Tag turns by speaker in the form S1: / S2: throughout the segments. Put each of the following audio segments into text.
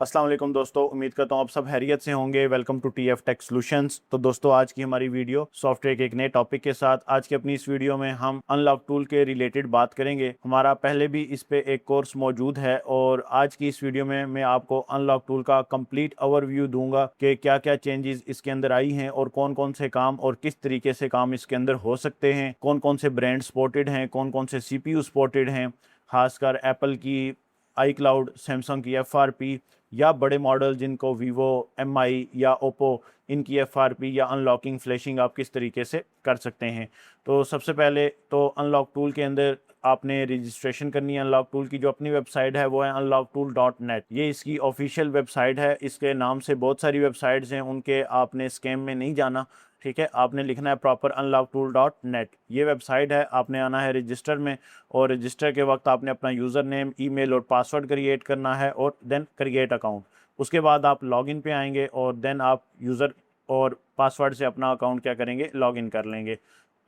S1: अस्सलाम वालेकुम दोस्तों, उम्मीद करता हूँ आप सब खैरियत से होंगे। Welcome to TF tech solutions. तो दोस्तों, आज की हमारी वीडियो सॉफ्टवेयर के एक नए टॉपिक के साथ। आज की अपनी इस वीडियो में हम अनलॉक टूल के रिलेटेड बात करेंगे। हमारा पहले भी इस पे एक कोर्स मौजूद है और आज की इस वीडियो में मैं आपको अनलॉक टूल का कंप्लीट ओवरव्यू दूंगा कि क्या क्या चेंजेस इसके अंदर आई हैं और कौन कौन से काम और किस तरीके से काम इसके अंदर हो सकते हैं, कौन कौन से ब्रांड सपोर्टेड हैं, कौन कौन से सीपीयू सपोर्टेड हैं, खासकर एप्पल की आई क्लाउड, सैमसंग की एफआरपी या बड़े मॉडल जिनको वीवो, एमआई या ओप्पो, इनकी एफआरपी या अनलॉकिंग फ्लैशिंग आप किस तरीके से कर सकते हैं। तो सबसे पहले तो अनलॉक टूल के अंदर आपने रजिस्ट्रेशन करनी है। अनलॉक टूल की जो अपनी वेबसाइट है वो है unlocktool.net। ये इसकी ऑफिशियल वेबसाइट है। इसके नाम से बहुत सारी वेबसाइट्स हैं, उनके आपने स्कैम में नहीं जाना। ठीक है, आपने लिखना है प्रॉपर unlocktool.net। ये वेबसाइट है, आपने आना है रजिस्टर में और रजिस्टर के वक्त आपने अपना यूज़र नेम, ईमेल और पासवर्ड क्रिएट करना है और देन क्रिएट अकाउंट। उसके बाद आप लॉगिन पे आएंगे और देन आप यूज़र और पासवर्ड से अपना अकाउंट क्या करेंगे, लॉगिन कर लेंगे।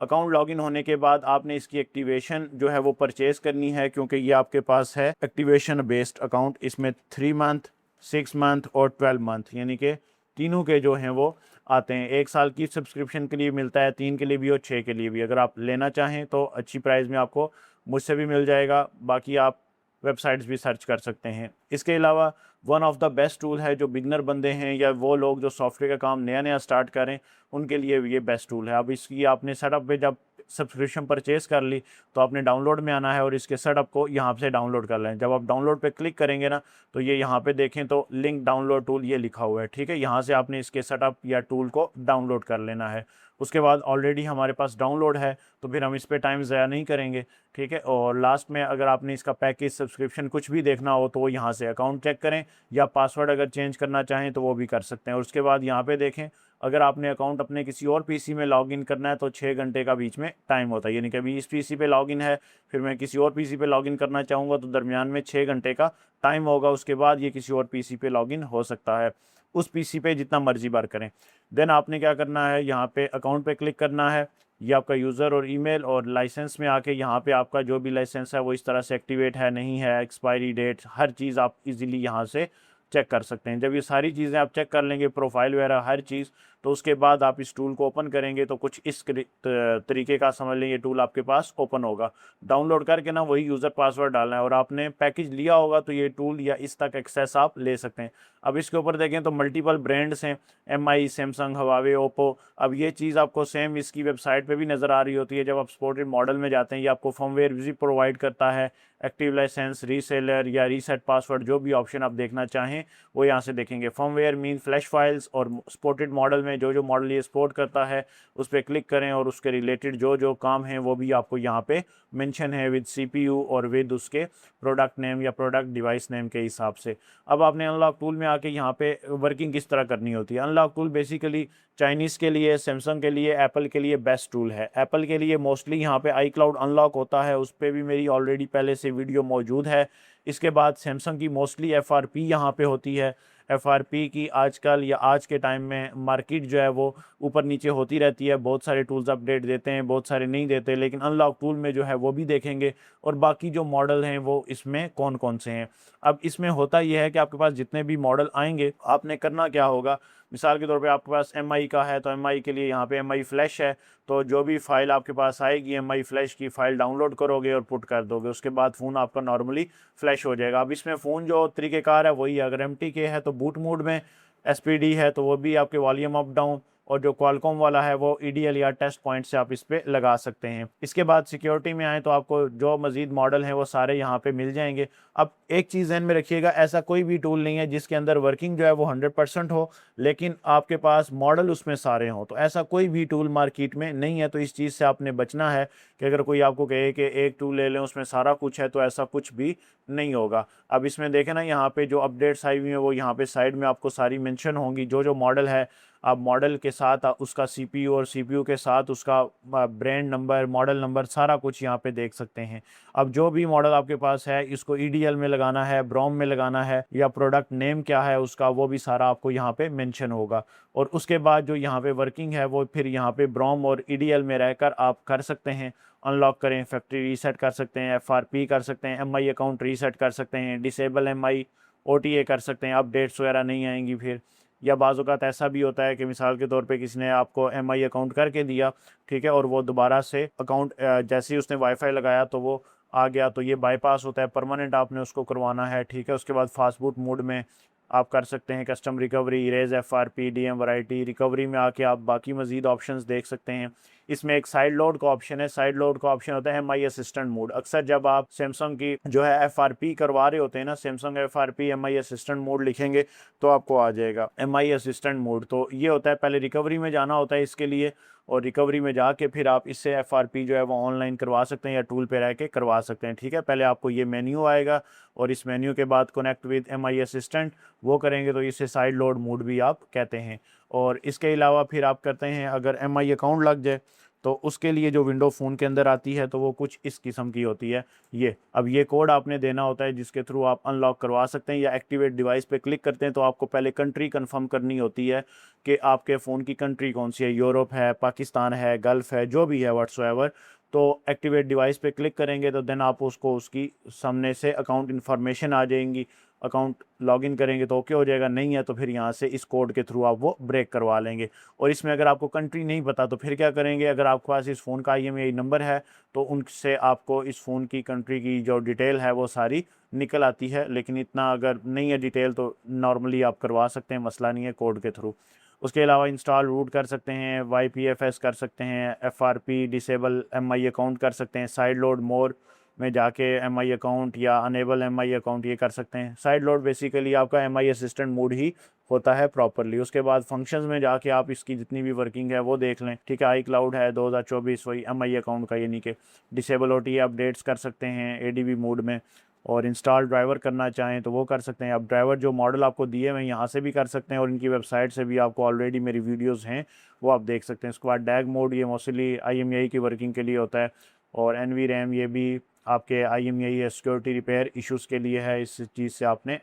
S1: अकाउंट लॉगिन होने के बाद आपने इसकी एक्टिवेशन जो है वो परचेज़ करनी है, क्योंकि ये आपके पास है एक्टिवेशन बेस्ड अकाउंट। इसमें 3 मंथ, 6 मंथ और 12 मंथ यानी कि तीनों के जो हैं वो आते हैं। 1 साल की सब्सक्रिप्शन के लिए मिलता है, 3 के लिए भी और 6 के लिए भी। अगर आप लेना चाहें तो अच्छी प्राइस में आपको मुझसे भी मिल जाएगा। बाकी आप वेबसाइट्स भी सर्च कर सकते हैं। इसके अलावा one of the best tool है, जो बिगनर बंदे हैं या वो लोग जो सॉफ्टवेयर का काम नया नया स्टार्ट करें, उनके लिए ये बेस्ट टूल है। अब इसकी आपने सेटअप पे जब सब्सक्रिप्शन परचेज कर ली तो आपने डाउनलोड में आना है और इसके सेटअप को यहाँ से डाउनलोड कर लें। जब आप डाउनलोड पे क्लिक करेंगे ना, तो ये यहाँ पे देखें तो लिंक डाउनलोड टूल ये लिखा हुआ है। ठीक है, यहाँ से आपने इसके सेटअप या टूल को डाउनलोड कर लेना है। उसके बाद ऑलरेडी हमारे पास डाउनलोड है तो फिर हम इस पर टाइम ज़ाया नहीं करेंगे। ठीक है, और लास्ट में अगर आपने इसका पैकेज, सब्सक्रिप्शन कुछ भी देखना हो तो वो यहाँ से अकाउंट चेक करें, या पासवर्ड अगर चेंज करना चाहें तो वो भी कर सकते हैं। और उसके बाद यहाँ पे देखें, अगर आपने अकाउंट अपने किसी और पीसी में लॉगिन करना है तो 6 घंटे का बीच में टाइम होता है। यानी कि अभी इस पीसी पे लॉगिन है, फिर मैं किसी और पीसी पे लॉगिन करना चाहूँगा तो दरमियान में 6 घंटे का टाइम होगा। उसके बाद ये किसी और पीसी पे लॉगिन हो सकता है। उस पीसी पे जितना मर्जी बार करें। देन आपने क्या करना है, यहाँ पे अकाउंट पे क्लिक करना है। ये आपका यूज़र और ईमेल और लाइसेंस में आके यहाँ पे आपका जो भी लाइसेंस है वो इस तरह से एक्टिवेट है, नहीं है, एक्सपायरी डेट, हर चीज़ आप इजीली यहाँ से चेक कर सकते हैं। जब ये सारी चीज़ें आप चेक कर लेंगे, प्रोफाइल वगैरह हर चीज़, तो उसके बाद आप इस टूल को ओपन करेंगे तो कुछ इस तरीके का समझ लें ये टूल आपके पास ओपन होगा। डाउनलोड करके ना वही यूज़र पासवर्ड डालना है और आपने पैकेज लिया होगा तो ये टूल या इस तक एक्सेस आप ले सकते हैं। अब इसके ऊपर देखें तो मल्टीपल ब्रांड्स हैं, एमआई, सैमसंग, हवावे, ओप्पो। अब ये चीज़ आपको सेम इसकी वेबसाइट पे भी नज़र आ रही होती है। जब आप सपोर्टेड मॉडल में जाते हैं, ये आपको फर्मवेयर भी प्रोवाइड करता है, एक्टिव लाइसेंस, रीसेलर या रीसेट पासवर्ड, जो भी ऑप्शन आप देखना चाहें वो यहाँ से देखेंगे। फर्मवेयर मीन फ्लैश फाइल्स, और सपोर्टेड मॉडल में जो जो मॉडल ये सपोर्ट करता है उस पर क्लिक करें और उसके रिलेटेड जो जो काम है वो भी आपको यहाँ पे मेंशन है विद सीपीयू और विद उसके प्रोडक्ट नेम या प्रोडक्ट डिवाइस नेम के हिसाब से। अब आपने अनलॉक टूल में आके यहाँ पे वर्किंग किस तरह करनी होती है। अनलॉक टूल बेसिकली चाइनीज़ के लिए, सैमसंग के लिए, एप्पल के लिए बेस्ट टूल है। एप्पल के लिए मोस्टली यहाँ पे आई क्लाउड अनलॉक होता है, उस पर भी मेरी ऑलरेडी पहले से वीडियो मौजूद है। इसके बाद सैमसंग की मोस्टली एफआरपी यहाँ पे होती है। एफआरपी की आजकल या आज के टाइम में मार्केट जो है वो ऊपर नीचे होती रहती है। बहुत सारे टूल्स अपडेट देते हैं, बहुत सारे नहीं देते, लेकिन अनलॉक टूल में जो है वो भी देखेंगे और बाकी जो मॉडल हैं वो इसमें कौन कौन से हैं। अब इसमें होता यह है कि आपके पास जितने भी मॉडल आएंगे, आपने करना क्या होगा, मिसाल के तौर पे आपके पास एमआई का है तो एमआई के लिए यहाँ पे एमआई फ्लैश है, तो जो भी फाइल आपके पास आएगी एमआई फ्लैश की फाइल डाउनलोड करोगे और पुट कर दोगे, उसके बाद फ़ोन आपका नॉर्मली फ्लैश हो जाएगा। अब इसमें फ़ोन जो तरीक़ेकार है वही है। अगर एमटी के है तो बूट मोड में, एसपीडी है तो वो भी आपके वॉल्यूम अप डाउन, और जो क्वालकॉम वाला है वो ईडीएल या टेस्ट पॉइंट से आप इस पे लगा सकते हैं। इसके बाद सिक्योरिटी में आए तो आपको जो मज़ीद मॉडल हैं वो सारे यहाँ पे मिल जाएंगे। अब एक चीज़ ध्यान में रखिएगा, ऐसा कोई भी टूल नहीं है जिसके अंदर वर्किंग जो है वो 100% हो लेकिन आपके पास मॉडल उसमें सारे हों। तो ऐसा कोई भी टूल मार्केट में नहीं है। तो इस चीज़ से आपने बचना है कि अगर कोई आपको कहे कि एक टूल ले लें उसमें सारा कुछ है, तो ऐसा कुछ भी नहीं होगा। अब इसमें देखें ना, यहाँ पे जो अपडेट्स आई हुई हैं वो यहाँ पे साइड में आपको सारी मेंशन होंगी। जो जो मॉडल है, आप मॉडल के साथ उसका सीपीयू और सीपीयू के साथ उसका ब्रांड नंबर, मॉडल नंबर, सारा कुछ यहाँ पे देख सकते हैं। अब जो भी मॉडल आपके पास है, इसको ईडीएल में लगाना है, ब्रोम में लगाना है, या प्रोडक्ट नेम क्या है उसका, वो भी सारा आपको यहाँ पे मेंशन होगा। और उसके बाद जो यहाँ पे वर्किंग है वो फिर यहाँ पे ब्रोम और ईडीएल में रहकर आप कर सकते हैं। अनलॉक करें, फैक्ट्री रीसेट कर सकते हैं, एफआरपी कर सकते हैं, एमआई अकाउंट रीसेट कर सकते हैं, डिसेबल एमआई OTA कर सकते हैं, अपडेट्स वगैरह नहीं आएंगी फिर। या बाज़ औक़ात ऐसा भी होता है कि मिसाल के तौर पे किसी ने आपको MI अकाउंट करके दिया, ठीक है, और वो दोबारा से अकाउंट जैसे ही उसने वाईफाई लगाया तो वो आ गया, तो ये बाईपास होता है, परमानेंट आपने उसको करवाना है, ठीक है। उसके बाद फास्ट बूट मोड में आप कर सकते हैं custom recovery, erase FRP, DM variety. Recovery में आके आप बाकी मजीद ऑप्शंस देख सकते हैं। इसमें एक साइड लोड का ऑप्शन है। साइड लोड का ऑप्शन होता है MI असिस्टेंट मोड। अक्सर जब आप सैमसंग की जो है FRP करवा रहे होते हैं ना, Samsung FRP MI assistant mode लिखेंगे तो आपको आ जाएगा MI असिस्टेंट मोड। तो ये होता है, पहले रिकवरी में जाना होता है इसके लिए, और रिकवरी में जाके फिर आप इससे FRP जो है वो ऑनलाइन करवा सकते हैं या टूल पे रह के करवा सकते हैं, ठीक है। पहले आपको ये मेन्यू आएगा और इस मेन्यू के बाद कनेक्ट विद MI असिस्टेंट वो करेंगे तो इसे साइड लोड मोड भी आप कहते हैं। और इसके अलावा फिर आप करते हैं, अगर MI अकाउंट लग जाए तो उसके लिए जो विंडो फ़ोन के अंदर आती है तो वो कुछ इस किस्म की होती है। ये अब ये कोड आपने देना होता है जिसके थ्रू आप अनलॉक करवा सकते हैं, या एक्टिवेट डिवाइस पे क्लिक करते हैं तो आपको पहले कंट्री कंफर्म करनी होती है कि आपके फ़ोन की कंट्री कौन सी है, यूरोप है, पाकिस्तान है, गल्फ़ है, जो भी है व्हाट्सएवर। तो एक्टिवेट डिवाइस पे क्लिक करेंगे तो देन आप उसको उसकी सामने से अकाउंट इन्फॉर्मेशन आ जाएंगी, अकाउंट लॉगिन करेंगे तो ओके हो जाएगा, नहीं है तो फिर यहाँ से इस कोड के थ्रू आप वो ब्रेक करवा लेंगे। और इसमें अगर आपको कंट्री नहीं पता तो फिर क्या करेंगे, अगर आपके पास इस फ़ोन का IMEI नंबर है तो उनसे आपको इस फ़ोन की कंट्री की जो डिटेल है वो सारी निकल आती है। लेकिन इतना अगर नहीं है डिटेल तो नॉर्मली आप करवा सकते हैं, मसला नहीं है, कोड के थ्रू। उसके अलावा इंस्टॉल रूट कर सकते हैं, YPFS कर सकते हैं, FRP डिसेबल MI अकाउंट कर सकते हैं, साइड लोड मोर में जाके MI अकाउंट या अनेबल MI अकाउंट ये कर सकते हैं। साइड लोड बेसिकली आपका MI असिस्टेंट मोड ही होता है प्रॉपरली। उसके बाद फंक्शंस में जाके आप इसकी जितनी भी वर्किंग है वो देख लें, ठीक है। iCloud है 2024 वही MI अकाउंट का, यानी कि डिसेबल OTA अपडेट्स कर सकते हैं ADB मोड में। और इंस्टॉल ड्राइवर करना चाहें तो वो कर सकते हैं। अब ड्राइवर जो मॉडल आपको दिए हुए यहाँ से भी कर सकते हैं, और इनकी वेबसाइट से भी आपको ऑलरेडी मेरी वीडियोस हैं वो आप देख सकते हैं। उसके बाद डैग मोड, ये मोस्टली IMEI की वर्किंग के लिए होता है। और NVRAM ये भी आपके IMEI या सिक्योरिटी रिपेयर इश्यूज़ के लिए है, इस चीज़ से आपने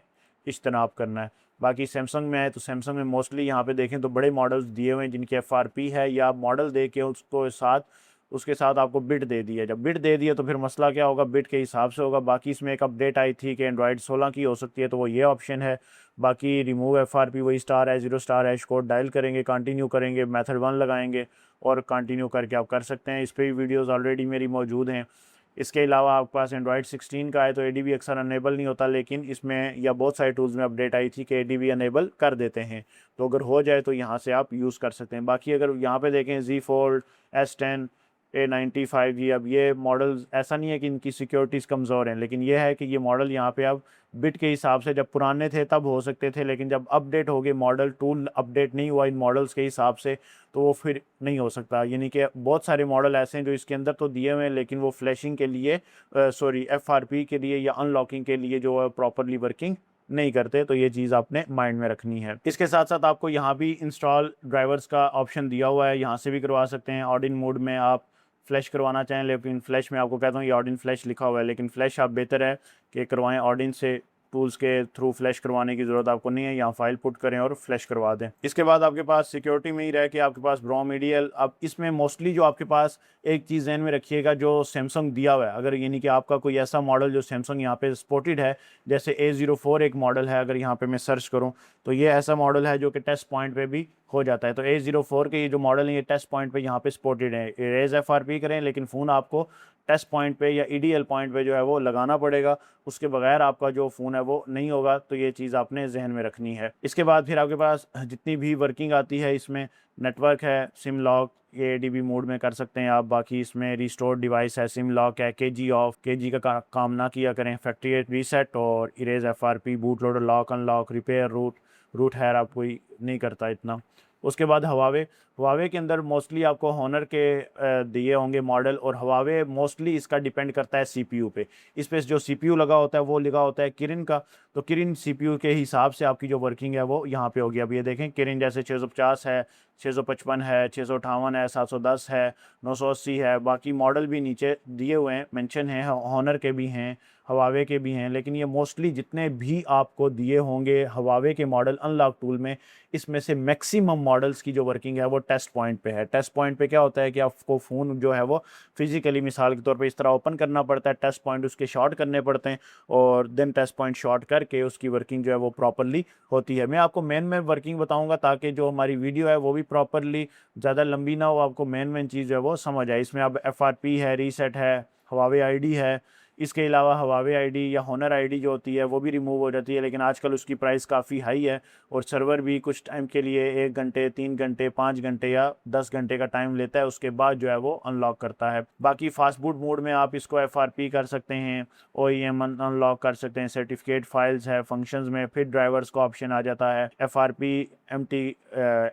S1: इज्तनाब करना है। बाकी सैमसंग में है तो सैमसंग में मोस्टली यहाँ पे देखें तो बड़े मॉडल्स दिए हुए हैं जिनकी FRP है, या आप मॉडल दे के उसके साथ आपको बिट दे दिया। जब बिट दे दिया तो फिर मसला क्या होगा, बिट के हिसाब से होगा। बाकी इसमें एक अपडेट आई थी कि एंड्रॉयड 16 की हो सकती है, तो वो ये ऑप्शन है। बाकी रिमूव FRP वही *0* कोड डायल करेंगे, कंटिन्यू करेंगे, मेथड 1 लगाएंगे और कंटिन्यू करके आप कर सकते हैं। इस पर भी वीडियोज़ ऑलरेडी मेरी मौजूद हैं। इसके अलावा आपके पास एंड्रॉयड 16 का है तो ADB अक्सर अनेबल नहीं होता, लेकिन इसमें या बहुत सारे टूल्स में अपडेट आई थी कि ADB अनेबल कर देते हैं, तो अगर हो जाए तो यहाँ से आप यूज़ कर सकते हैं। बाकी अगर यहाँ पे देखें Z Fold, S10, A90 5G, अब ये मॉडल्स ऐसा नहीं है कि इनकी सिक्योरिटीज़ कमज़ोर हैं, लेकिन ये है कि ये मॉडल यहाँ पे अब बिट के हिसाब से, जब पुराने थे तब हो सकते थे, लेकिन जब अपडेट हो गए मॉडल, टूल अपडेट नहीं हुआ इन मॉडल्स के हिसाब से, तो वो फिर नहीं हो सकता। यानी कि बहुत सारे मॉडल ऐसे हैं जो इसके अंदर तो दिए हुए हैं लेकिन वो फ्लैशिंग के लिए FRP के लिए या अनलॉकिंग के लिए जो है प्रॉपरली वर्किंग नहीं करते। तो ये चीज़ आपने माइंड में रखनी है। इसके साथ साथ आपको यहाँ भी इंस्टॉल ड्राइवर्स का ऑप्शन दिया हुआ है, यहाँ से भी करवा सकते हैं। ऑडिन मोड में आप फ्लैश करवाना चाहें, लेकिन फ्लैश में आपको कहता हूँ ये ऑडिन फ्लैश लिखा हुआ है, लेकिन फ्लैश आप बेहतर है कि करवाएं ऑडिन से, टूल्स के थ्रू फ्लैश करवाने की ज़रूरत आपको नहीं है। यहाँ फाइल पुट करें और फ्लैश करवा दें। इसके बाद आपके पास सिक्योरिटी में ही रह के आपके पास ब्रॉम EDL। अब इसमें मोस्टली जो आपके पास एक चीज़ ध्यान में रखिएगा, जो सैमसंग दिया हुआ है, अगर यानी कि आपका कोई ऐसा मॉडल जो सैमसंग यहाँ पे सपोर्टेड है, जैसे A04 एक मॉडल है, अगर यहाँ पे मैं सर्च करूँ तो ये ऐसा मॉडल है जो कि टेस्ट पॉइंट पे भी हो जाता है। तो A04 के ये जो मॉडल है ये टेस्ट पॉइंट पे यहाँ पे सपोर्टेड है। इरेज FRP करें लेकिन फ़ोन आपको टेस्ट पॉइंट पे या EDL पॉइंट पे जो है वो लगाना पड़ेगा, उसके बगैर आपका जो फ़ोन है वो नहीं होगा। तो ये चीज़ आपने जहन में रखनी है। इसके बाद फिर आपके पास जितनी भी वर्किंग आती है, इसमें नेटवर्क है, सिम लॉक, ये ADB मोड में कर सकते हैं आप। बाकी इसमें रिस्टोर डिवाइस है, सिम लॉक है, KG ऑफ, KG का काम ना किया करें, फैक्ट्री रीसेट और erase FRP, boot loader lock unlock, repair root है आप कोई नहीं करता इतना। उसके बाद हवावे के अंदर मोस्टली आपको हॉनर के दिए होंगे मॉडल, और हवावे मोस्टली इसका डिपेंड करता है CPU पे। इस पे जो CPU लगा होता है वो लगा होता है किरिन का, तो किरिन CPU के हिसाब से आपकी जो वर्किंग है वो यहाँ पे होगी। अब ये देखें किरिन जैसे 650 है, 655 है, 658 है, 710 है, 980 है। बाकी मॉडल भी नीचे दिए हुए हैं, मेंशन है, हॉनर के भी हैं हवावे के भी हैं, लेकिन ये मोस्टली जितने भी आपको दिए होंगे हवावे के मॉडल अनलॉक टूल में, इसमें से मैक्सिमम मॉडल्स की जो वर्किंग है वो टेस्ट पॉइंट पे है। टेस्ट पॉइंट पे क्या होता है कि आपको फ़ोन जो है वो फिजिकली मिसाल के तौर पे इस तरह ओपन करना पड़ता है, टेस्ट पॉइंट उसके शॉर्ट करने पड़ते हैं और देन टेस्ट पॉइंट शॉर्ट करके उसकी वर्किंग जो है वो प्रॉपरली होती है। मैं आपको मेन में वर्किंग बताऊंगा ताकि जो हमारी वीडियो है वो भी प्रॉपरली ज़्यादा लंबी ना हो, आपको मेन चीज़ जो है वो समझ आए। इसमें अब FRP है, रीसेट है, हवावे आईडी है। इसके अलावा हवावे आईडी या होनर आईडी जो होती है वो भी रिमूव हो जाती है, लेकिन आजकल उसकी प्राइस काफ़ी हाई है और सर्वर भी कुछ टाइम के लिए 1 घंटे, 3 घंटे, 5 घंटे या 10 घंटे का टाइम लेता है, उसके बाद जो है वो अनलॉक करता है। बाकी फास्ट बूट मोड में आप इसको FRP कर सकते हैं, OEM अनलॉक कर सकते हैं, सर्टिफिकेट फाइल्स है, फंक्शंस में फिर ड्राइवर्स का ऑप्शन आ जाता है, FRP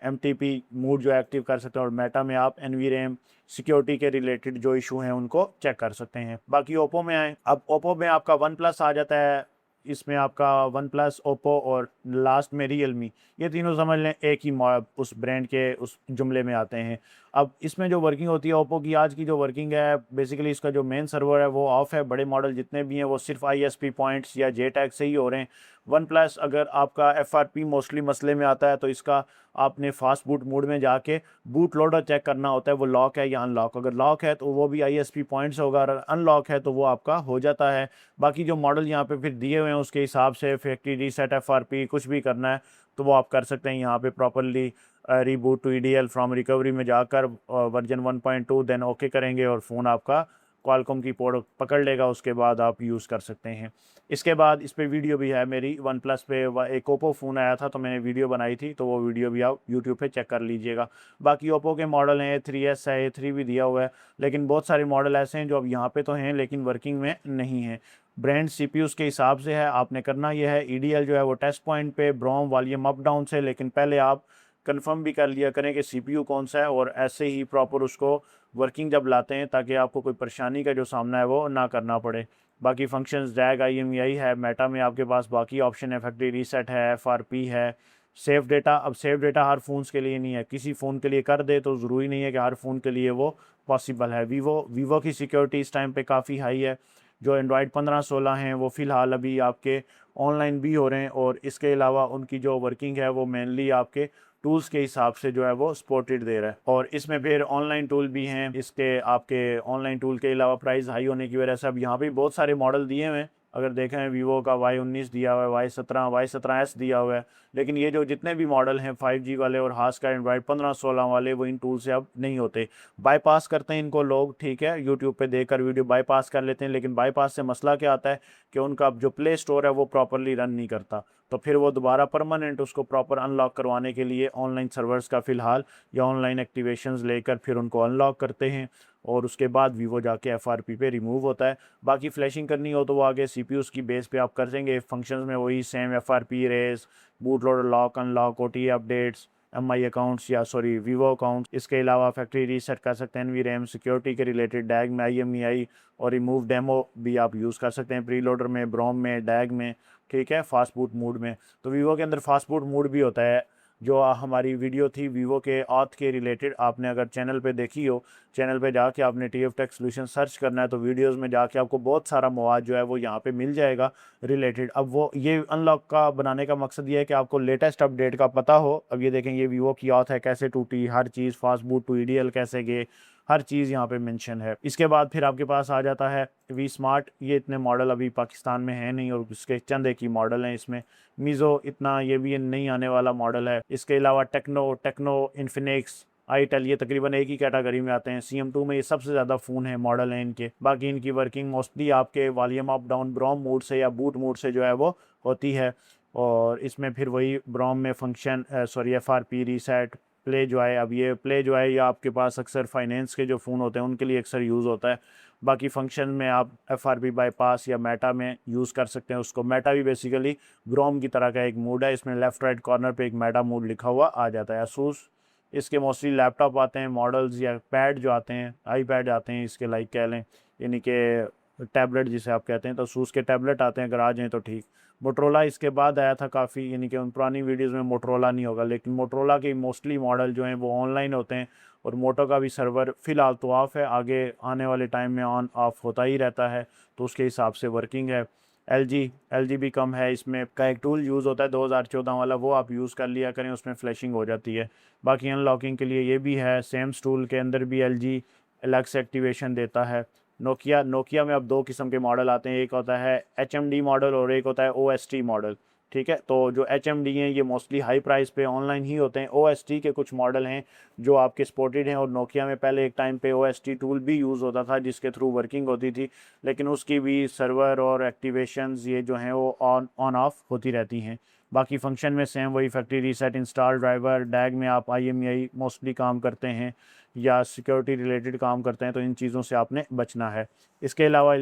S1: MTP मोड जो एक्टिव कर सकते हैं और मेटा में आप NVRAM सिक्योरिटी के रिलेटेड जो इशू हैं उनको चेक कर सकते हैं। बाकी ओप्पो में आए, अब ओप्पो में आपका वन प्लस आ जाता है, इसमें आपका वन प्लस, ओप्पो और लास्ट में रियलमी, ये तीनों समझ लें एक ही उस ब्रांड के उस जुमले में आते हैं। अब इसमें जो वर्किंग होती है ओप्पो की, आज की जो वर्किंग है बेसिकली इसका जो मेन सर्वर है वो ऑफ है, बड़े मॉडल जितने भी हैं वो सिर्फ ISP पॉइंट्स या JTAG से ही हो रहे हैं। वन प्लस अगर आपका FRP मोस्टली मसले में आता है तो इसका आपने फास्ट बूट मोड में जाके बूट लोडर चेक करना होता है वो लॉक है या अनलॉक, अगर लॉक है तो वो भी ISP पॉइंट्स होगा, अगर अनलॉक है तो वो आपका हो जाता है। बाकी जो मॉडल यहाँ पे फिर दिए हुए हैं उसके हिसाब से फैक्ट्री रीसेट, FRP कुछ भी करना है तो वो आप कर सकते हैं यहाँ पे properly. Reboot to EDL from recovery में जाकर वर्जन 1.2 देन ओके करेंगे और फ़ोन आपका क्वालकॉम की पोर्ट पकड़ लेगा, उसके बाद आप यूज़ कर सकते हैं। इसके बाद इस पे वीडियो भी है मेरी, वन प्लस पे एक ओप्पो फ़ोन आया था तो मैंने वीडियो बनाई थी, तो वो वीडियो भी आप यूट्यूब पे चेक कर लीजिएगा। बाकी ओप्पो के मॉडल हैं, A3s है, A3 भी दिया हुआ है, लेकिन बहुत सारे मॉडल ऐसे हैं जो अब यहाँ पे तो हैं लेकिन वर्किंग में नहीं है। ब्रांड CPUs के हिसाब से है, आपने करना यह है EDL जो है वो टेस्ट पॉइंट पे ब्रोम वॉल्यूम अप डाउन से, लेकिन पहले आप कंफर्म भी कर लिया करें कि CPU कौन सा है और ऐसे ही प्रॉपर उसको वर्किंग जब लाते हैं ताकि आपको कोई परेशानी का जो सामना है वो ना करना पड़े। बाकी फंक्शंस DAG IMEI है, मेटा में आपके पास बाकी ऑप्शन है, फैक्ट्री रीसेट है, FRP है, सेफ डेटा। अब सेफ डेटा हर फ़ोन्स के लिए नहीं है, किसी फ़ोन के लिए कर दे तो ज़रूरी नहीं है कि हर फ़ोन के लिए वो पॉसिबल है। वीवो की सिक्योरिटी इस टाइम पे काफ़ी हाई है, जो एंड्रॉयड 15-16 हैं वो फ़िलहाल अभी आपके ऑनलाइन भी हो रहे हैं और इसके अलावा उनकी जो वर्किंग है वो मेनली आपके टूल्स के हिसाब से जो है वो सपोर्टेड दे रहा है। और इसमें फिर ऑनलाइन टूल भी हैं, इसके आपके ऑनलाइन टूल के अलावा प्राइस हाई होने की वजह से अब यहाँ पे बहुत सारे मॉडल दिए हुए हैं। अगर देखें वीवो का Y19 दिया हुआ है, Y17S दिया हुआ है, लेकिन ये जो जितने भी मॉडल हैं 5G वाले और खास कर एंड्रॉयड 15-16 वाले वो इन टूल से अब नहीं होते, बाईपास करते हैं इनको लोग, ठीक है, यूट्यूब पे देखकर वीडियो बाईपास कर लेते हैं, लेकिन बाईपास से मसला क्या आता है कि उनका जो प्ले स्टोर है वो प्रॉपरली रन नहीं करता, तो फिर वो दोबारा परमानेंट उसको प्रॉपर अनलॉक करवाने के लिए ऑनलाइन सर्वर्स का फ़िलहाल या ऑनलाइन एक्टिवेशंस लेकर फिर उनको अनलॉक करते हैं और उसके बाद वीवो जाके FRP पे रिमूव होता है। बाकी फ्लैशिंग करनी हो तो वो आगे CPUs की बेस पे आप कर देंगे, फंक्शंस में वही same FRP reset, boot loader lock unlock, OTA updates, MI accounts या सॉरी वीवो अकाउंट्स। इसके अलावा फैक्ट्री रीसेट कर सकते हैं, NVRAM सिक्योरिटी के रिलेटेड DAG में IMEI और रिमूव डेमो भी आप यूज़ कर सकते हैं, प्री लोडर में, ब्रोम में, DAG में, ठीक है, फास्ट बूट मोड में। तो वीवो के अंदर फास्ट बूट मोड भी होता है। जो हमारी वीडियो थी वीवो के ऑथ के रिलेटेड, आपने अगर चैनल पे देखी हो, चैनल पे जाके आपने TF टेक सोल्यूशन सर्च करना है तो वीडियोस में जाके आपको बहुत सारा मवाद जो है वो यहाँ पे मिल जाएगा रिलेटेड। अब वो ये अनलॉक का बनाने का मकसद ये है कि आपको लेटेस्ट अपडेट का पता हो। अब ये देखें, ये वीवो की ऑथ है, कैसे टूटी, हर चीज़, फास्ट बूट टू EDL कैसे गए, हर चीज़ यहाँ पे मेंशन है। इसके बाद फिर आपके पास आ जाता है वी स्मार्ट, ये इतने मॉडल अभी पाकिस्तान में है नहीं और इसके चंद एक ही मॉडल हैं इसमें। मीज़ो इतना, ये भी नहीं आने वाला मॉडल है। इसके अलावा टेक्नो इन्फिनिक्स, आईटेल, ये तकरीबन एक ही कैटेगरी में आते हैं। CM2 में ये सबसे ज़्यादा फ़ोन है, मॉडल हैं इनके। बाकी इनकी वर्किंग मोस्टली आपके वॉल्यूम अप डाउन ब्रोम मोड से या बूट मोड से जो है वो होती है और इसमें फिर वही ब्रोम में function sorry FRP reset, play जो है। अब ये प्ले जो है ये आपके पास अक्सर फाइनेंस के जो फ़ोन होते हैं उनके लिए अक्सर यूज़ होता है। बाकी फंक्शन में आप FRP बाईपास या मेटा में यूज़ कर सकते हैं उसको। मेटा भी बेसिकली ब्रोम की तरह का एक मोड है, इसमें लेफ़्ट राइट कॉर्नर पे एक मेटा मोड लिखा हुआ आ जाता है। असूस, इसके मोस्टली लैपटॉप आते हैं मॉडल्स या पैड जो आते हैं, iPad आते हैं इसके, लाइक कह लें, यानी कि टैबलेट जिसे आप कहते हैं, तो असूस के टैबलेट आते हैं, अगर आ जाएँ तो ठीक। मोटरोला इसके बाद आया था काफ़ी, यानी कि उन पुरानी वीडियोस में मोटरोला नहीं होगा, लेकिन मोटरोला के मोस्टली मॉडल जो हैं वो ऑनलाइन होते हैं। और मोटो का भी सर्वर फ़िलहाल तो ऑफ़ है, आगे आने वाले टाइम में ऑन ऑफ होता ही रहता है, तो उसके हिसाब से वर्किंग है। एल जी भी कम है, इसमें का एक टूल यूज़ होता है 2014 वाला, वो आप यूज़ कर लिया करें, उसमें फ्लैशिंग हो जाती है। बाकी अनलॉकिंग के लिए ये भी है, सेम टूल के अंदर भी एल अलग से एक्टिवेशन देता है। नोकिया में अब दो किस्म के मॉडल आते हैं, एक होता है HMD मॉडल और एक होता है OST मॉडल। ठीक है, तो जो HMD हैं ये मोस्टली हाई प्राइस पे ऑनलाइन ही होते हैं। OST के कुछ मॉडल हैं जो आपके सपोर्टेड हैं, और नोकिया में पहले एक टाइम पे OST टूल भी यूज़ होता था जिसके थ्रू वर्किंग होती थी, लेकिन उसकी भी सर्वर और एक्टिवेशंस ये जो हैं वो ऑन ऑफ होती रहती हैं। बाकी फंक्शन में सेम वही, फैक्ट्री रीसेट, इंस्टॉल ड्राइवर, डैग में आप IMEI मोस्टली काम करते हैं या सिक्योरिटी रिलेटेड काम करते हैं, तो इन चीज़ों से आपने बचना है। इसके अलावा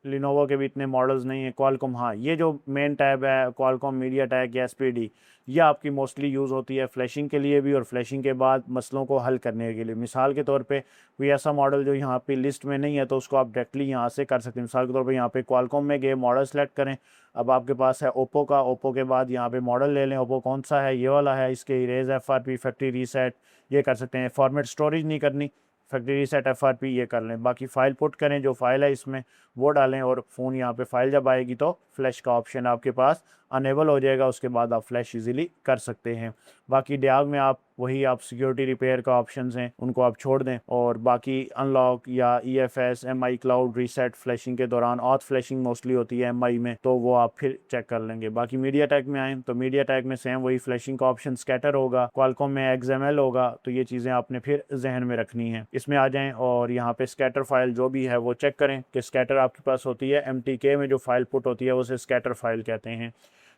S1: लिनोवो के भी इतने मॉडल्स नहीं हैं। क्वालकॉम, हाँ, ये जो मेन टैब है क्वालकॉम मीडियाटेक या SPD, ये आपकी मोस्टली यूज़ होती है फ्लैशिंग के लिए भी, और फ्लैशिंग के बाद मसलों को हल करने के लिए। मिसाल के तौर पे कोई ऐसा मॉडल जो यहाँ पे लिस्ट में नहीं है तो उसको आप डायरेक्टली यहाँ से कर सकते हैं। मिसाल के तौर पे यहाँ पे क्वालकॉम में गए, मॉडल सेलेक्ट करें, अब आपके पास है ओप्पो का, ओप्पो के बाद यहाँ पे मॉडल ले लें, ओप्पो कौन सा है, ये वाला है, इसके इरेज FRP, फैक्ट्री रीसेट ये कर सकते हैं। फॉर्मेट स्टोरेज नहीं करनी, फैक्ट्री रीसेट FRP ये कर लें। बाकी फ़ाइल पुट करें, जो फाइल है इसमें वो डालें, और फ़ोन यहाँ पे फाइल जब आएगी तो फ्लैश का ऑप्शन आपके पास अनेबल हो जाएगा, उसके बाद आप फ्लैश इजीली कर सकते हैं। बाकी डियाग में आप वही आप सिक्योरिटी रिपेयर का ऑप्शंस हैं उनको आप छोड़ दें, और बाकी अनलॉक या EFS MI cloud reset flashing के दौरान, ऑथ फ्लैशिंग मोस्टली होती है MI में, तो वो आप फिर चेक कर लेंगे। बाकी मीडियाटेक में आएँ तो मीडियाटेक में सेम वही फ्लैशिंग का ऑप्शन स्कैटर होगा, क्वालकॉम में XML होगा, तो ये चीज़ें आपने फिर जहन में रखनी है। इसमें आ जाएँ और यहाँ पे स्कैटर फाइल जो भी है वो चेक करें कि स्कैटर आपके पास होती है, MTK में जो फाइल पुट होती है उसे स्कैटर फाइल कहते हैं,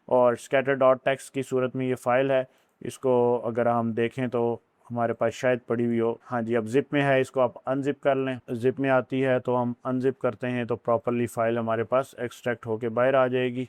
S1: और स्कैटर डॉट टेक्स्ट की सूरत में ये फ़ाइल है। इसको अगर हम देखें तो हमारे पास शायद पड़ी हुई हो, हाँ जी, अब जिप में है, इसको आप अनजिप कर लें। जिप में आती है तो हम अनजिप करते हैं तो प्रॉपरली फ़ाइल हमारे पास एक्सट्रैक्ट होके बाहर आ जाएगी।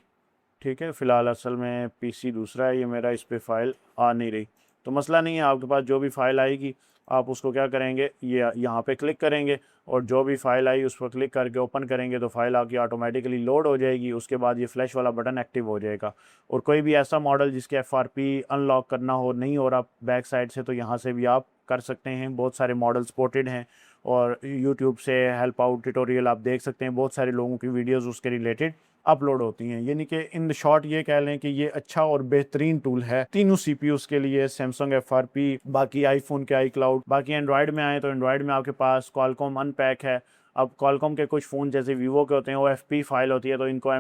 S1: ठीक है, फ़िलहाल असल में PC दूसरा है ये मेरा, इस पे फ़ाइल आ नहीं रही, तो मसला नहीं है, आपके पास जो भी फ़ाइल आएगी आप उसको क्या करेंगे, ये यहाँ पे क्लिक करेंगे, और जो भी फ़ाइल आई उस पर क्लिक करके ओपन करेंगे तो फ़ाइल आपकी ऑटोमेटिकली लोड हो जाएगी। उसके बाद ये फ्लैश वाला बटन एक्टिव हो जाएगा। और कोई भी ऐसा मॉडल जिसके FRP अनलॉक करना हो, नहीं हो रहा बैक साइड से, तो यहाँ से भी आप कर सकते हैं। बहुत सारे मॉडल सपोर्टेड हैं, और यूट्यूब से हेल्प आउट ट्यूटोरियल आप देख सकते हैं, बहुत सारे लोगों की वीडियोस उसके रिलेटेड अपलोड होती हैं। यानी कि इन द शॉर्ट ये कह लें कि ये अच्छा और बेहतरीन टूल है तीनों CPUs के लिए, सैमसंग FRP, बाकी आईफोन के iCloud। बाकी एंड्रॉयड में आए तो एंड्रॉयड में आपके पास क्वालकॉम अनपैक है। अब क्वालकॉम के कुछ फ़ोन जैसे वीवो के होते हैं, OFP फाइल होती है, तो इनको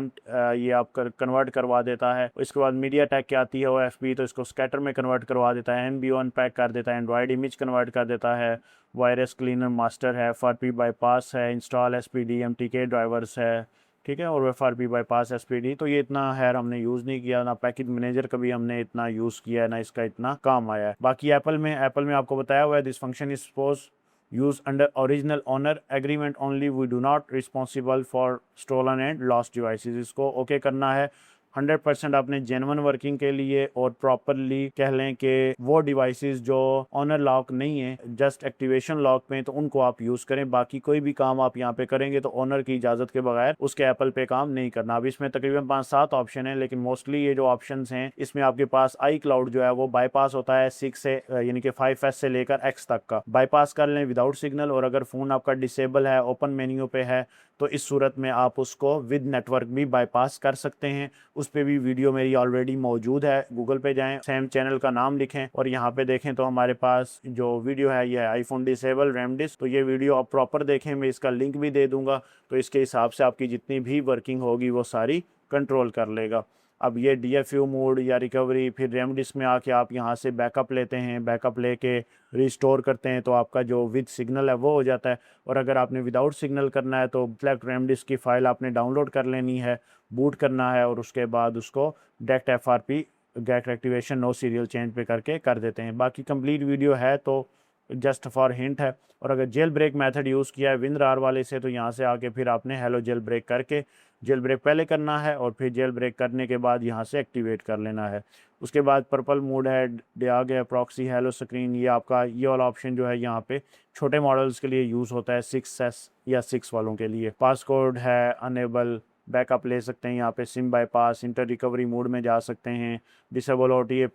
S1: ये आप कन्वर्ट करवा देता है। इसके बाद मीडिया टेक की आती है OFP, तो इसको स्कैटर में कन्वर्ट करवा देता है। NBO अनपैक कर देता है, एंड्रॉयड इमेज कन्वर्ट कर देता है, वायरस क्लीनर मास्टर है, FRP बाईपास है, इंस्टॉल SPD MTK ड्राइवर्स है। ठीक है, और FRP बाईपास SPD, तो ये इतना खैर हमने यूज़ नहीं किया, ना पैकेज मैनेजर कभी हमने इतना यूज़ किया है, ना इसका इतना काम आया है। बाकी एप्पल में आपको बताया हुआ है, this function is suppose use under original owner agreement only, we do not responsible for stolen and lost devices. इसको ओके करना है 100% अपने जेन्युइन वर्किंग के लिए, और प्रॉपरली कह लें कि वो डिवाइसेस जो ऑनर लॉक नहीं है, जस्ट एक्टिवेशन लॉक में, तो उनको आप यूज़ करें। बाकी कोई भी काम आप यहाँ पे करेंगे तो ऑनर की इजाज़त के बगैर उसके एप्पल पे काम नहीं करना। अब इसमें तकरीबन 5-7 ऑप्शन है, लेकिन मोस्टली ये जो ऑप्शन हैं इसमें आपके पास iCloud जो है वो बाईपास होता है 6 से यानी कि 5S से लेकर X तक का बाईपास कर लें विदाउट सिग्नल। और अगर फ़ोन आपका डिसेबल है, ओपन मेन्यू पे है, तो इस सूरत में आप उसको विद नेटवर्क भी बाईपास कर सकते हैं। उस पर भी वीडियो मेरी ऑलरेडी मौजूद है, गूगल पे जाएं, सेम चैनल का नाम लिखें और यहाँ पे देखें तो हमारे पास जो वीडियो है ये है आईफोन डिसेबल रैम डिस्क। तो ये वीडियो आप प्रॉपर देखें, मैं इसका लिंक भी दे दूंगा, तो इसके हिसाब से आपकी जितनी भी वर्किंग होगी वो सारी कंट्रोल कर लेगा। अब ये DFU मोड या रिकवरी, फिर रैम डिस्क में आके आप यहाँ से बैकअप लेते हैं, बैकअप लेके रिस्टोर करते हैं, तो आपका जो विद सिग्नल है वो हो जाता है। और अगर आपने विदाउट सिग्नल करना है तो सेलेक्ट रैम डिस्क की फ़ाइल आपने डाउनलोड कर लेनी है, बूट करना है, और उसके बाद उसको direct FRP get activation no serial change पे करके कर देते हैं। बाकी कंप्लीट वीडियो है तो जस्ट फॉर हिंट है। और अगर जेल ब्रेक मेथड यूज़ किया है WinRAR वाले से, तो यहाँ से आके फिर आपने हेलो जेल ब्रेक करके, जेल ब्रेक पहले करना है और फिर जेल ब्रेक करने के बाद यहाँ से एक्टिवेट कर लेना है। उसके बाद पर्पल मोड है, डियाग है, प्रॉक्सी, हेलो स्क्रीन, ये आपका ये वाला ऑप्शन जो है यहाँ पे छोटे मॉडल्स के लिए यूज़ होता है, 6S या 6 वालों के लिए। पासकोड है अनेबल, बैकअप ले सकते हैं, यहाँ पे SIM bypass, inter recovery mode में जा सकते हैं, डिसेबल OTA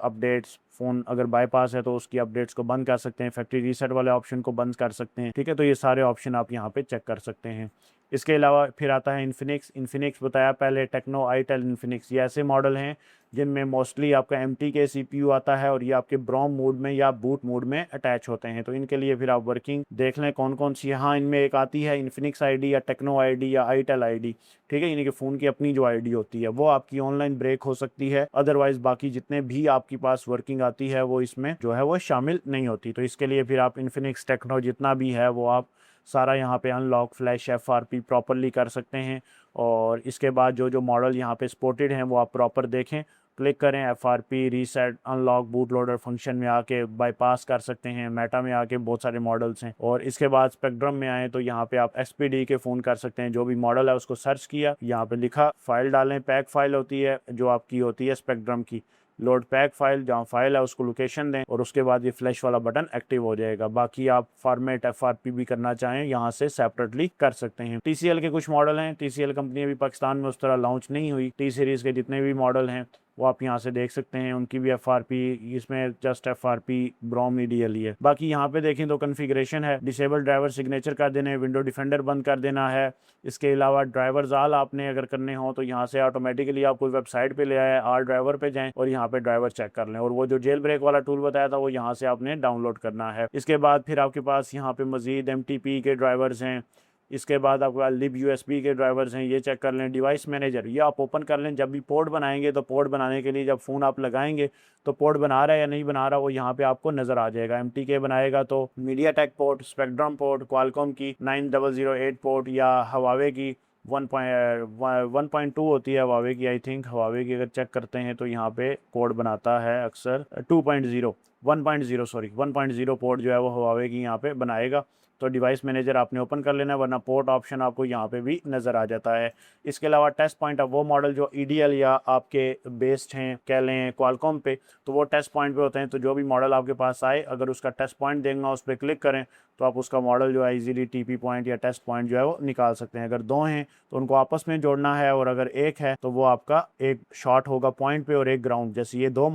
S1: अपडेट्स, फ़ोन अगर बाईपास है तो उसकी अपडेट्स को बंद कर सकते हैं, फैक्ट्री रीसेट वाले ऑप्शन को बंद कर सकते हैं, ठीक है। तो ये सारे ऑप्शन आप यहाँ पे चेक कर सकते हैं। इसके अलावा फिर आता है इन्फिनिक्स बताया पहले, टेक्नो, आईटेल, इन्फिनिक्स, ये ऐसे मॉडल हैं जिनमें मोस्टली आपका MTK CPU आता है और ये आपके ब्रॉम मोड में या बूट मोड में अटैच होते हैं। तो इनके लिए फिर आप वर्किंग देख लें कौन कौन सी है। हाँ, इनमें एक आती है इन्फिनिक्स ID या टेक्नो ID या आईटेल ID, ठीक है। यानी कि फ़ोन की अपनी जो ID होती है वो आपकी ऑनलाइन ब्रेक हो सकती है, अदरवाइज़ बाकी जितने भी आपके पास वर्किंग आती है वो इसमें जो है वो शामिल नहीं होती। तो इसके लिए फिर आप इन्फिनिक्स, टेक्नो जितना भी है वो आप सारा यहाँ पे अनलॉक, फ्लैश, FRP प्रॉपरली कर सकते हैं। और इसके बाद जो जो मॉडल यहाँ पे सपोर्टेड हैं वो आप प्रॉपर देखें, क्लिक करें, FRP, reset, unlock, boot loader function में आके बाईपास कर सकते हैं, मेटा में आके बहुत सारे मॉडल्स हैं। और इसके बाद स्पेक्ट्रम में आए तो यहाँ पे आप SPD के फ़ोन कर सकते हैं, जो भी मॉडल है उसको सर्च किया, यहाँ पे लिखा, फाइल डालें, पैक फाइल होती है जो आपकी होती है स्पेक्ट्रम की, लोड पैक फाइल, जहाँ फाइल है उसको लोकेशन दें और उसके बाद ये फ्लैश वाला बटन एक्टिव हो जाएगा। बाकी आप फॉर्मेट FRP भी करना चाहें यहाँ से सेपरेटली कर सकते हैं। TCL के कुछ मॉडल हैं, TCL कंपनी अभी पाकिस्तान में उस तरह लॉन्च नहीं हुई। T सीरीज़ के जितने भी मॉडल हैं वो आप यहाँ से देख सकते हैं, उनकी भी FRP, इसमें जस्ट FRP ब्रॉम DL ही है। बाकी यहाँ पे देखें तो कन्फिग्रेशन है, डिसेबल ड्राइवर सिग्नेचर कर देना है, विंडो डिफेंडर बंद कर देना है। इसके अलावा ड्राइवर्स आल आपने अगर करने हो तो यहाँ से ऑटोमेटिकली आप कोई वेबसाइट पे ले आए, आल ड्राइवर पे जाएं और यहाँ पे ड्राइवर चेक कर लें। और वो जो जेल ब्रेक वाला टूल बताया था वो यहाँ से आपने डाउनलोड करना है। इसके बाद फिर आपके पास यहाँ पे मजीद MTP के ड्राइवर्स हैं, इसके बाद आपके पास लिब USB के ड्राइवर्स हैं, ये चेक कर लें। डिवाइस मैनेजर ये आप ओपन कर लें, जब भी पोर्ट बनाएंगे तो पोर्ट बनाने के लिए जब फ़ोन आप लगाएंगे तो पोर्ट बना रहा है या नहीं बना रहा वो यहाँ पे आपको नज़र आ जाएगा। MTK बनाएगा तो MediaTek port, spectrum port, Qualcomm की 9008 पोर्ट या हवावे की 1.2 होती है हवावे की, आई थिंक हवावे की अगर चेक करते हैं तो यहाँ पे कोड बनाता है अक्सर 1.0 पोर्ट जो है वो हवावे की यहाँ पे बनाएगा। तो डिवाइस मैनेजर आपने ओपन कर लेना है, वरना पोर्ट ऑप्शन आपको यहाँ पे भी नज़र आ जाता है। इसके अलावा टेस्ट पॉइंट, अब वो मॉडल जो EDL या आपके बेस्ड हैं कह लें क्वालकॉम पे, तो वो टेस्ट पॉइंट पे होते हैं। तो जो भी मॉडल आपके पास आए अगर उसका टेस्ट पॉइंट देंगे उस पर क्लिक करें तो आप उसका मॉडल जो है इजीली TP पॉइंट या टेस्ट पॉइंट जो है वो निकाल सकते हैं। अगर दो हैं तो उनको आपस में जोड़ना है, और अगर एक है तो वो आपका एक शॉट होगा पॉइंट पे और एक ग्राउंड। जैसे ये दो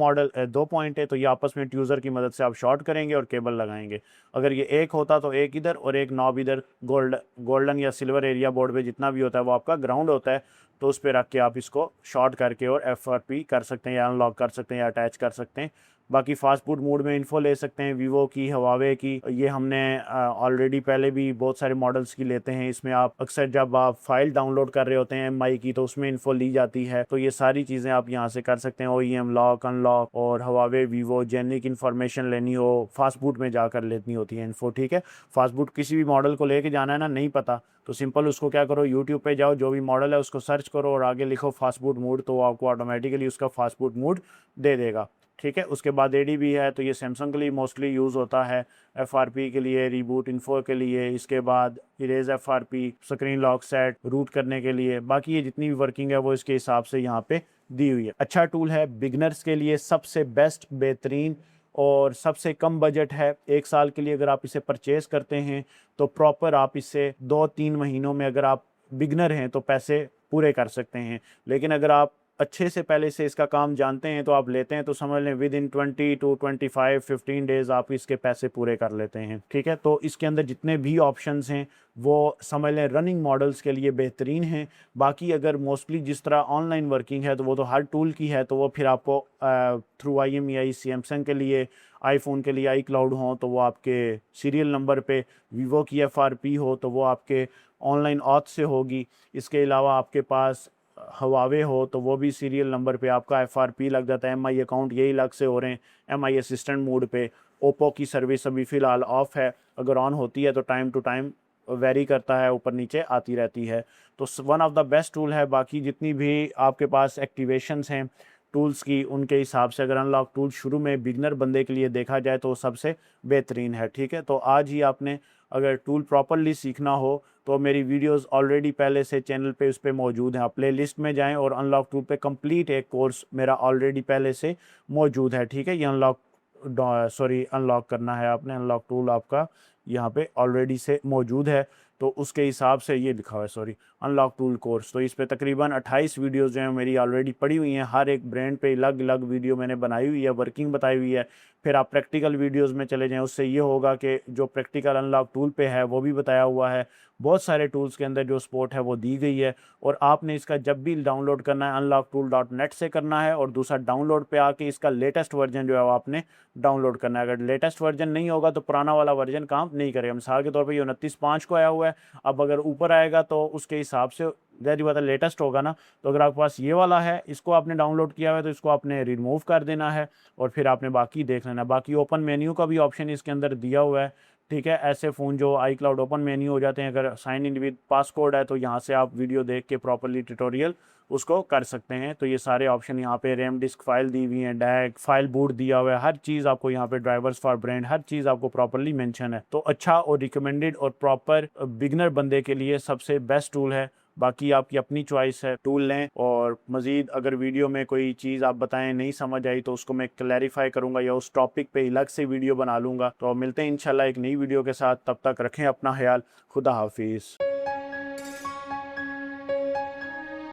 S1: पॉइंट है तो ये आपस में ट्यूज़र की मदद से आप शॉट करेंगे और केबल लगाएंगे। अगर ये एक होता तो एक इधर और एक नॉब इधर, गोल्डन या सिल्वर एरिया बोर्ड पे जितना भी होता है वो आपका ग्राउंड होता है, तो उस पर रख के आप इसको शॉर्ट करके और FRP कर सकते हैं या अनलॉक कर सकते हैं या अटैच कर सकते हैं। बाकी फास्ट फूड मोड में इन्फो ले सकते हैं, वीवो की, हवावे की, ये हमने ऑलरेडी पहले भी बहुत सारे मॉडल्स की लेते हैं। इसमें आप अक्सर जब आप फाइल डाउनलोड कर रहे होते हैं MI की तो उसमें इन्फो ली जाती है, तो ये सारी चीज़ें आप यहाँ से कर सकते हैं। OEM लॉक, अनलॉक और हवावे, वीवो, जेनिक इन्फॉर्मेशन लेनी हो फास्ट फूड में जाकर लेनी होती है इन्फो, ठीक है। फास्ट फूड किसी भी मॉडल को लेके जाना है ना, नहीं पता तो सिंपल उसको क्या करो, यूट्यूब पे जाओ, जो भी मॉडल है उसको सर्च करो और आगे लिखो फास्ट फूड मोड, तो आपको ऑटोमेटिकली उसका फास्ट फूड मोड दे देगा, ठीक है। उसके बाद ADB है, तो ये सैमसंग के लिए मोस्टली यूज़ होता है, FRP के लिए, रीबूट इन्फो के लिए, इसके बाद erase FRP, screen lock set, root करने के लिए। बाकी ये जितनी भी वर्किंग है वो इसके हिसाब से यहाँ पे दी हुई है। अच्छा टूल है, बिगनर्स के लिए सबसे बेस्ट, बेहतरीन और सबसे कम बजट है। 1 साल के लिए अगर आप इसे परचेज़ करते हैं तो प्रॉपर आप इससे 2-3 महीनों में, अगर आप बिगनर हैं तो पैसे पूरे कर सकते हैं। लेकिन अगर आप अच्छे से पहले से इसका काम जानते हैं तो आप लेते हैं तो समझ लें विद इन 20 to 15 डेज़ आप इसके पैसे पूरे कर लेते हैं, ठीक है। तो इसके अंदर जितने भी ऑप्शंस हैं वो समझ लें रनिंग मॉडल्स के लिए बेहतरीन हैं। बाकी अगर मोस्टली जिस तरह ऑनलाइन वर्किंग है तो वो तो हर टूल की है, तो वो फिर आपको थ्रू IMEI, सैमसंग के लिए, आईफोन के लिए iCloud हो तो वो आपके सीरियल नंबर पे, वीवो की FRP हो तो वो आपके ऑनलाइन ऑथ से होगी। इसके अलावा आपके पास हवावे हो तो वो भी सीरियल नंबर पे आपका FRP लग जाता है। MI अकाउंट यही अलग से हो रहे हैं MI असिस्टेंट मोड पे। ओप्पो की सर्विस अभी फ़िलहाल ऑफ है, अगर ऑन होती है तो टाइम टू टाइम वेरी करता है, ऊपर नीचे आती रहती है। तो one of the best tool है। बाकी जितनी भी आपके पास एक्टिवेशंस हैं टूल्स की, उनके हिसाब से अगर अनलॉक टूल शुरू में बिगनर बंदे के लिए देखा जाए तो सबसे बेहतरीन है, ठीक है। तो आज ही आपने अगर टूल प्रॉपरली सीखना हो तो मेरी वीडियोस ऑलरेडी पहले से चैनल पे उस पर मौजूद हैं, आप प्ले लिस्ट में जाएं और अनलॉक टूल पे कंप्लीट एक कोर्स मेरा ऑलरेडी पहले से मौजूद है, ठीक है। ये अनलॉक करना है आपने, अनलॉक टूल आपका यहाँ पे ऑलरेडी से मौजूद है, तो उसके हिसाब से ये लिखा हुआ है, अनलॉक टूल कोर्स। तो इस पे तकरीबन 28 वीडियोस जो हैं मेरी ऑलरेडी पड़ी हुई हैं, हर एक ब्रांड पे अलग अलग वीडियो मैंने बनाई हुई है, वर्किंग बताई हुई है। फिर आप प्रैक्टिकल वीडियोस में चले जाएं, उससे ये होगा कि जो प्रैक्टिकल अनलॉक टूल पे है वो भी बताया हुआ है, बहुत सारे टूल्स के अंदर जो सपोर्ट है वो दी गई है। और आपने इसका जब भी डाउनलोड करना है unlocktool.net से करना है, और दूसरा डाउनलोड पे आके इसका लेटेस्ट वर्जन जो है वो आपने डाउनलोड करना है। अगर लेटेस्ट वर्जन नहीं होगा तो पुराना वाला वर्जन काम नहीं करेगा। मिसाल के तौर पे ये 29.5 को आया हुआ है, अब अगर ऊपर आएगा तो उसके हिसाब से ज़ाहिर बात है लेटेस्ट होगा ना। तो अगर आपके पास ये वाला है, इसको आपने डाउनलोड किया हुआ है, तो इसको आपने रिमूव कर देना है और फिर आपने बाकी देख लेना। बाकी ओपन मेन्यू का भी ऑप्शन इसके अंदर दिया हुआ है, ठीक है। ऐसे फ़ोन जो आई क्लाउड ओपन मेन्यू हो जाते हैं, अगर साइन इन विद पासकोड है तो यहाँ से आप वीडियो देख के प्रॉपरली ट्यूटोरियल उसको कर सकते हैं। तो ये सारे ऑप्शन यहाँ पे, रैम डिस्क फाइल दी हुई है, डैक फाइल बूट दिया हुआ है, हर चीज़ आपको यहाँ पे, ड्राइवर्स फॉर ब्रांड, हर चीज़ आपको प्रॉपरली मेंशन है। तो अच्छा और रिकमेंडेड और प्रॉपर बिगनर बंदे के लिए सबसे बेस्ट टूल है। बाकी आपकी अपनी चॉइस है, टूल लें। और मज़ीद अगर वीडियो में कोई चीज़ आप बताएं नहीं समझ आई तो उसको मैं क्लैरिफाई करूँगा या उस टॉपिक पे अलग से वीडियो बना लूँगा। तो मिलते हैं इंशाल्लाह एक नई वीडियो के साथ, तब तक रखें अपना ख्याल। खुदा हाफिज़।